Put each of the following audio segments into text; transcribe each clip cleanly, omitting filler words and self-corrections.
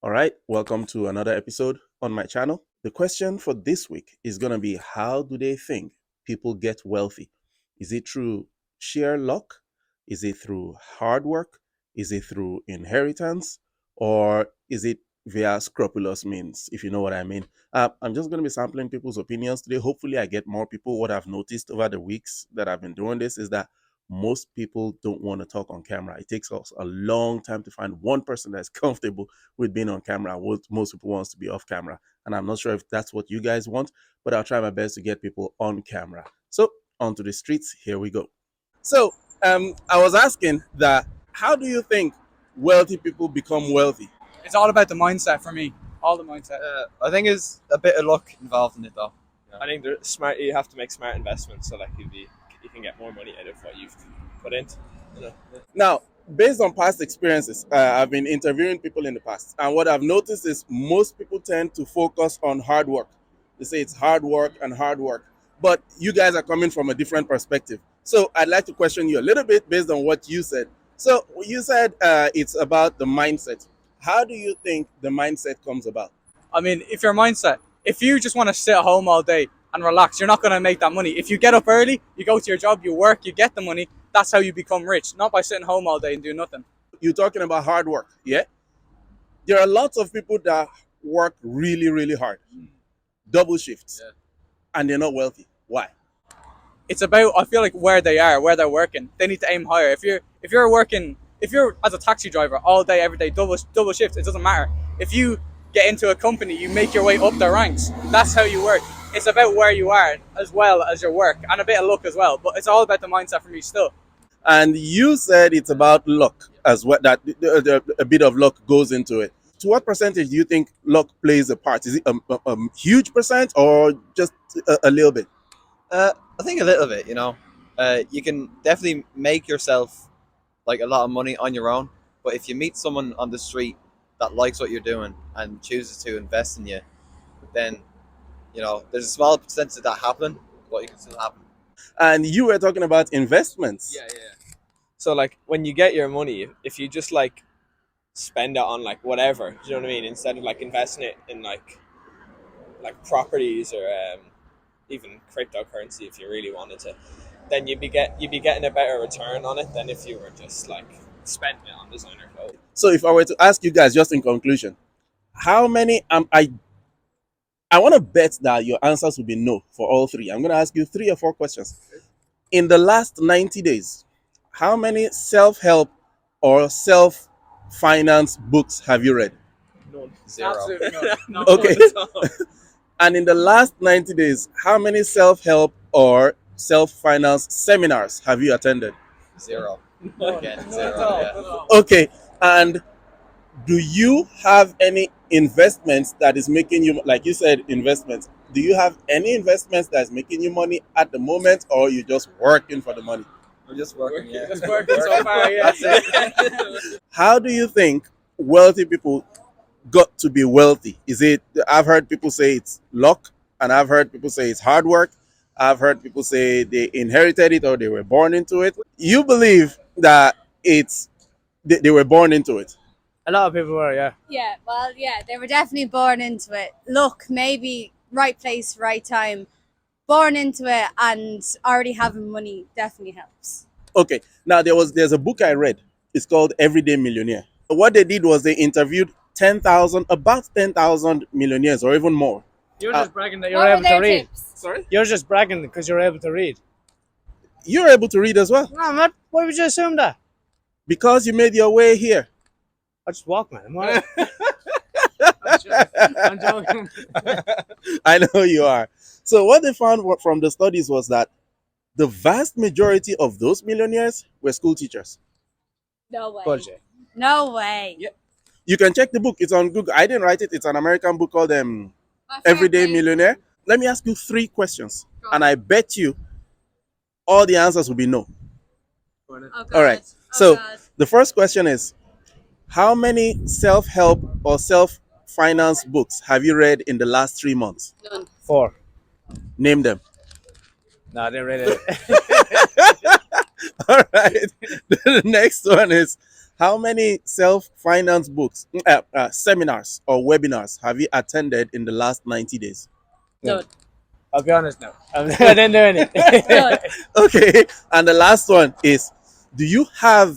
All right, welcome to another episode on my channel. The question for this week is going to be, how do they think people get wealthy? Is it through sheer luck? Is it through hard work? Is it through inheritance? Or is it via scrupulous means, if you know what I mean? I'm just going to be sampling people's opinions today. Hopefully, I get more people. What I've noticed over the weeks that I've been doing this is that most people don't want to talk on camera. It takes us a long time to find one person that's comfortable with being on camera. What most people wants to be off camera, and I'm not sure if that's what you guys want, but I'll try my best to get people on camera. So onto the streets, here we go. So I was asking that, how do you think wealthy people become wealthy? It's all about the mindset for me. All the mindset. I think there's a bit of luck involved in it, though. I think they're smart. You have to make smart investments, so like you can get more money out of what you've put into. Now, based on past experiences, I've been interviewing people in the past, and what I've noticed is most people tend to focus on hard work. They say it's hard work and hard work, but you guys are coming from a different perspective. So I'd like to question you a little bit based on what you said. So you said it's about the mindset. How do you think the mindset comes about? I mean, if you just want to sit at home all day and relax, you're not going to make that money. If you get up early, you go to your job, you work, you get the money, that's how you become rich, not by sitting home all day and doing nothing. You're talking about hard work, yeah? There are lots of people that work really, really hard, double shifts, and they're not wealthy. Why? It's about, I feel like, where they are, where they're working. They need to aim higher. If you're as a taxi driver all day, every day, double shifts, it doesn't matter. If you get into a company, you make your way up the ranks. That's how you work. It's about where you are as well as your work, and a bit of luck as well. But it's all about the mindset for me still. And you said it's about luck as well, that a bit of luck goes into it. To what percentage do you think luck plays a part? Is it a huge percent or just a little bit? I think a little bit, you can definitely make yourself like a lot of money on your own. But if you meet someone on the street that likes what you're doing and chooses to invest in you, then, there's a small percentage of that happen, but you can still happen. And you were talking about investments. Yeah. So like when you get your money, if you just like spend it on like whatever, do you know what I mean? Instead of like investing it in like properties or even cryptocurrency, if you really wanted to, then you'd be getting a better return on it than if you were just like spending it on designer clothes. So if I were to ask you guys, just in conclusion, how many I want to bet that your answers will be no for all three. I'm going to ask you 3 or 4 questions. In the last 90 days, how many self-help or self-finance books have you read? Zero. Absolutely no. Okay. And in the last 90 days, how many self-help or self-finance seminars have you attended? Zero. No, Again, not zero, at all. yeah. Not at all. Okay. And do you have any investments that is making you, like you said, investments? Do you have any investments that's making you money at the moment, or you just working for the money? We're just working, yeah. Just working so far, yeah. That's it. How do you think wealthy people got to be wealthy? Is it, I've heard people say it's luck, and I've heard people say it's hard work. I've heard people say they inherited it or they were born into it. You believe that it's they were born into it? A lot of people were, yeah. Yeah, well, yeah, they were definitely born into it. Look, maybe right place, right time. Born into it and already having money definitely helps. Okay. Now there's a book I read. It's called Everyday Millionaire. What they did was they interviewed about 10,000 millionaires or even more. You're just bragging that What were their tips? Sorry? You're just bragging because you're able to read. You're able to read as well No, I'm not. Why would you assume that? because you made your way here. I just walk, man. I'm joking. I know you are. So what they found from the studies was that the vast majority of those millionaires were school teachers. No way. Bullshit. No way. Yeah. You can check the book. It's on Google. I didn't write it. It's an American book called My Everyday favorite. Millionaire. Let me ask you 3 questions, Go and on. I bet you all the answers will be no. Oh, God. All right. Oh, So God. the first question is, how many self-help or self-finance books have you read in the last 3 months? None. 4. Name them. No, I didn't read it. All right. The next one is, How many self-finance books, seminars, or webinars have you attended in the last 90 days? Done. I'll be honest now. I didn't do any. Done. Okay. And the last one is, do you have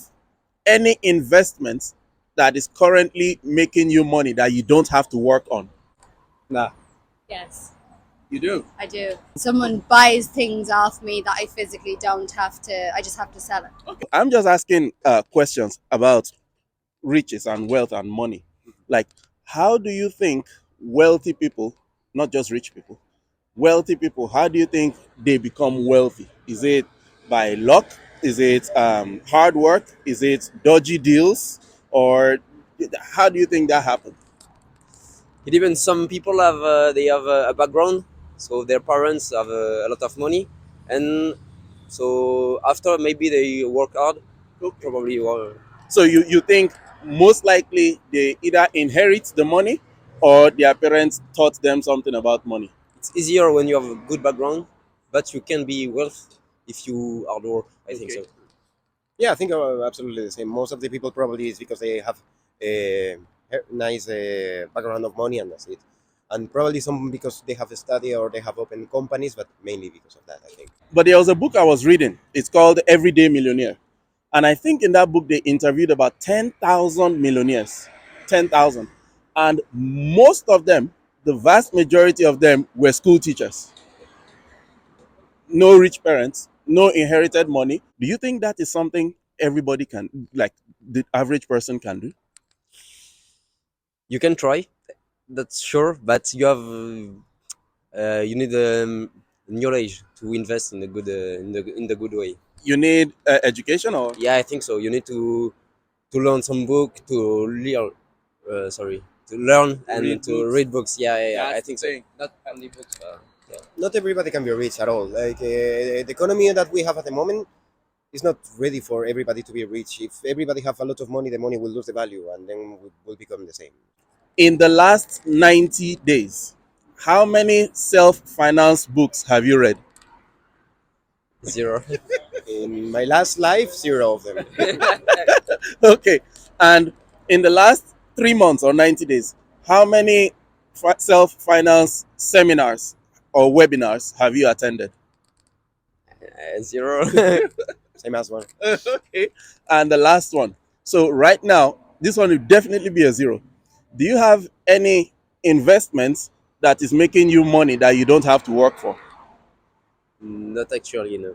any investments that is currently making you money that you don't have to work on? Nah. Yes, You do. I do. Someone buys things off me that I physically don't have to. I just have to sell it. I'm just asking questions about riches and wealth and money. Like, how do you think wealthy people, not just rich people, wealthy people, how do you think they become wealthy? Is it by luck? Is it hard work? Is it dodgy deals? Or how do you think that happened? It depends. Some people have they have a background, so their parents have a lot of money, and so after maybe they work hard, probably. So you think most likely they either inherit the money or their parents taught them something about money? It's easier when you have a good background, but you can be wealthy if you hard work. I think Okay. so. Yeah, I think absolutely the same. Most of the people probably is because they have a nice background of money and that's it. And probably some because they have studied or they have opened companies, but mainly because of that, I think. But there was a book I was reading. It's called Everyday Millionaire. And I think in that book they interviewed about 10,000 millionaires. 10,000. And most of them, the vast majority of them were school teachers. No rich parents, no inherited money. Do you think that is something everybody can, like the average person can do? You can try, that's sure, but you have you need knowledge to invest in the good in the good way. You need education or? Yeah, I think so. You need to learn some book to learn. Sorry, to learn and Read to books. read books. Yeah, yeah, yeah. I That's think the so. thing. Not only books. Not everybody can be rich at all. Like the economy that we have at the moment is not ready for everybody to be rich. If everybody have a lot of money, the money will lose the value and then will become the same. In the last 90 days, how many self-finance books have you read? Zero. In my last life, 0 of them. Okay. And in the last 3 months or 90 days, how many self-finance seminars or webinars have you attended? Zero. Same as one. Okay. And the last one. So right now, this one will definitely be a zero. Do you have any investments that is making you money that you don't have to work for? Not actually, no.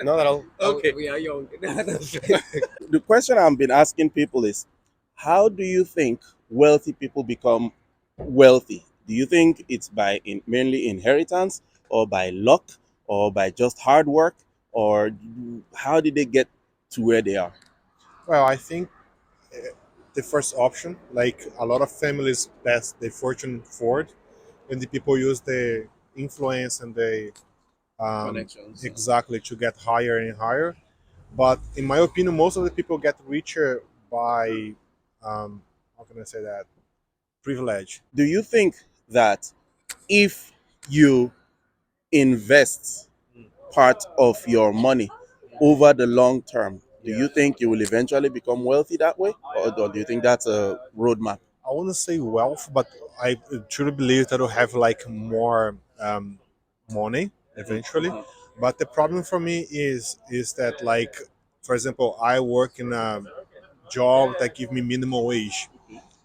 Not at all. Okay. We are young. The question I've been asking people is, how do you think wealthy people become wealthy? Do you think it's by mainly inheritance or by luck or by just hard work, or how did they get to where they are? Well, I think the first option, like a lot of families pass the fortune forward, and the people use the influence and the Connections. exactly to get higher and higher. But in my opinion, most of the people get richer by how can I say that, privilege. Do you think that if you invest part of your money over the long term, do you think you will eventually become wealthy that way? Or do you think that's a roadmap? I wouldn't say wealth, but I truly believe that will have like more money eventually. But the problem for me is that, like, for example, I work in a job that give me minimum wage,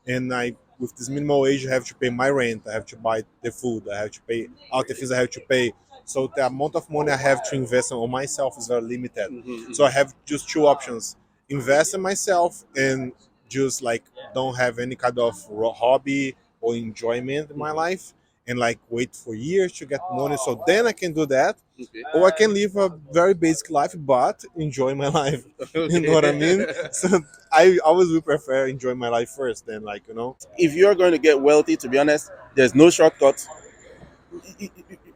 and I with this minimum wage I have to pay my rent, I have to buy the food, I have to pay all the fees I have to pay. So the amount of money I have to invest on myself is very limited. So I have just two options: invest in myself and just like don't have any kind of hobby or enjoyment in my life, and like wait for years to get money. So then I can do that, or I can live a very basic life but enjoy my life. You know what I mean? So I always will prefer enjoy my life first, then, like, you know. If you're going to get wealthy, to be honest, there's no shortcut.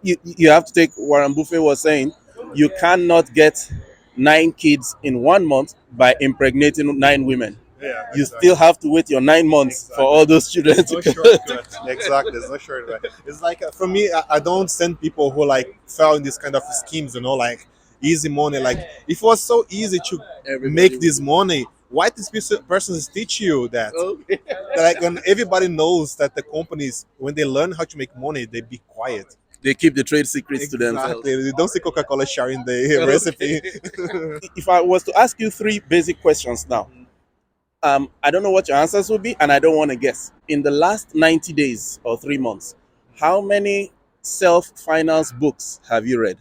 You have to take Warren Buffett was saying, you cannot get 9 kids in 1 month by impregnating 9 women. Yeah, You exactly. still have to wait your 9 months for all those children There's to no come. shortcut. Exactly, there's no shortcut. It's like for me, I don't understand people who like fell in this kind of schemes, you know, like easy money. Like if it was so easy to make this money, why these persons teach you that? Okay. Like when everybody knows that the companies, when they learn how to make money, they be quiet. They keep the trade secrets to themselves. Exactly. They don't see Coca-Cola sharing the recipe. If I was to ask you three basic questions now, I don't know what your answers will be, and I don't want to guess. In the last 90 days or 3 months, how many self-finance books have you read?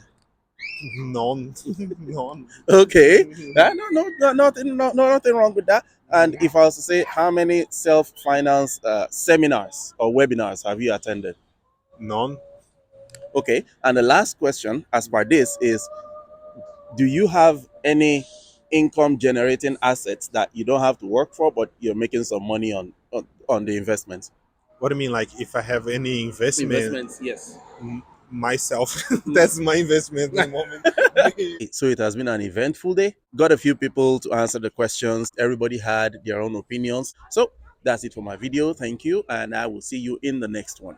None. None. Okay. Nothing wrong with that. And if I was to say, how many self-finance seminars or webinars have you attended? None. Okay. And the last question, as per this, is do you have any income generating assets that you don't have to work for, but you're making some money on the investment? What do you mean? Like if I have any investment, Yes. myself, that's my investment at the moment. So it has been an eventful day. Got a few people to answer the questions. Everybody had their own opinions. So that's it for my video. Thank you. And I will see you in the next one.